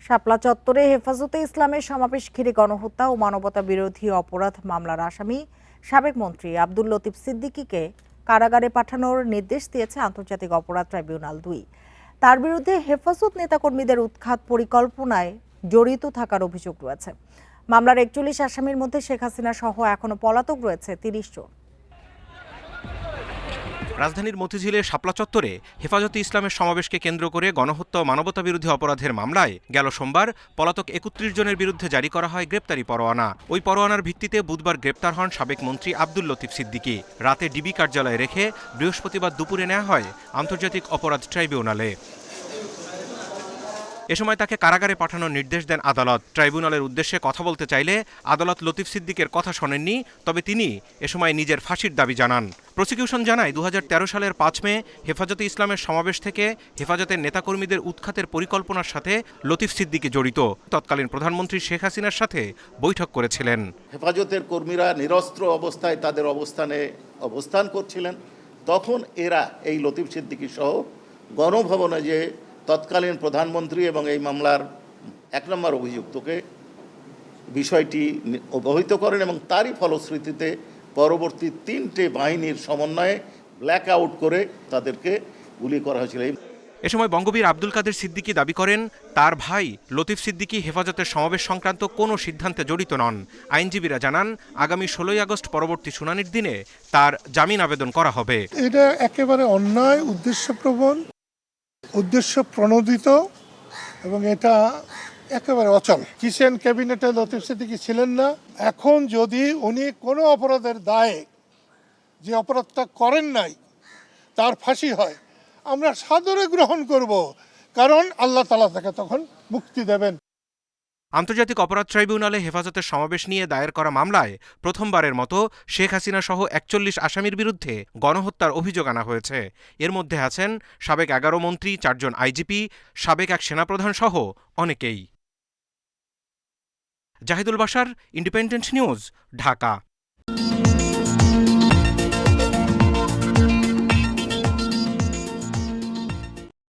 শাপলা চত্বরে হেফাজতে ইসলামের সমাবেশ ঘিরে গণহত্যা ও মানবতা বিরোধী অপরাধ মামলার আসামি সাবেক মন্ত্রী আব্দুল লতিফ সিদ্দিকীকে কারাগারে পাঠানোর নির্দেশ দিয়েছে আন্তর্জাতিক অপরাধ ট্রাইব্যুনাল-2। তার বিরুদ্ধে হেফাজত নেতাকর্মীদের উৎখাত পরিকল্পনায় জড়িত থাকার অভিযোগ রয়েছে। মামলার ৪১ আসামির মধ্যে শেখ হাসিনা সহ এখনো পলাতক রয়েছে ৩০ জন। রাজধানীর মতিঝিলের শাপলা চত্বরে হেফাজতে ইসলামের সমাবেশকে কেন্দ্র করে গণহত্যা ও মানবতা বিরোধী অপরাধের মামলায় গেল সোমবার পলাতক ৩১ জনের বিরুদ্ধে জারি করা হয় গ্রেপ্তারি পরোয়ানা। ওই পরোয়ানার ভিত্তিতে বুধবার গ্রেপ্তার হন সাবেক মন্ত্রী আব্দুল লতিফ সিদ্দিকী। রাতে ডিবি কার্যালয়ে রেখে বৃহস্পতিবার দুপুরে নেওয়া হয় আন্তর্জাতিক অপরাধ ট্রাইব্যুনালে। এ সময় তাকে কারাগারে পাঠানোর নির্দেশ দেন আদালত। ট্রাইব্যুনালের উদ্দেশ্যে কথা বলতে চাইলে আদালত লতিফ সিদ্দিকের কথা শোনেননি, তবে তিনি এ সময় নিজের ফাঁসির দাবি জানান। প্রসিকিউশন জানায় ২০১৩ সালের ৫ মে হেফাজতে ইসলামের সমাবেশ থেকে হেফাজতের নেতাকর্মীদের উৎখাতের পরিকল্পনার সাথে লতিফ সিদ্দিকী জড়িত। তৎকালীন প্রধানমন্ত্রী শেখ হাসিনার সাথে বৈঠক করেছিলেন। হেফাজতের কর্মীরা নিরস্ত্র অবস্থায় তাদের অবস্থান করছিলেন, তখন এরা এই লতিফ সিদ্দিকী সহ গণভবনে যে তৎকালীন প্রধানমন্ত্রী এবং এই মামলার ১ নম্বর অভিযুক্তকে বিষয়টি অবহিত করেন এবং তারই ফলশ্রুতিতে পরবর্তী ৩টে বাহিনীর সমন্বয়ে ব্ল্যাক আউট করে তাদেরকে গুলি করা হয়েছিল। এ সময় বঙ্গবীর আব্দুল কাদের সিদ্দিকী দাবি করেন, তার ভাই লতিফ সিদ্দিকী হেফাজতের সমাবেশ সংক্রান্ত কোনো সিদ্ধান্তে জড়িত নন। আইনজীবীরা জানান, আগামী ১৬ই আগস্ট পরবর্তী শুনানির দিনে তার জামিন আবেদন করা হবে। এটা একেবারে অন্যায়, উদ্দেশ্যপ্রবণ, উদ্দেশ্য প্রণোদিত এবং এটা একেবারে অচল। কিচেন ক্যাবিনেটে লতিফ সিদ্দিকী ছিলেন না। এখন যদি উনি কোনো অপরাধের দায়ে, যে অপরাধটা করেন নাই, তার ফাঁসি হয়, আমরা সাদরে গ্রহণ করব, কারণ আল্লাহ তাআলা তাকে তখন মুক্তি দেবেন। আন্তর্জাতিক অপরাধ ট্রাইব্যুনালে হেফাজতের সমাবেশ নিয়ে দায়ের করা মামলায় প্রথমবারের মতো শেখ হাসিনা সহ ৪১ আসামির বিরুদ্ধে গণহত্যার অভিযোগ আনা হয়েছে। এর মধ্যে আছেন সাবেক ১১ মন্ত্রী, ৪ জন আইজিপি, সাবেক এক সেনাপ্রধান সহ অনেকেই। Zahidul Bashar, Independent News, Dhaka.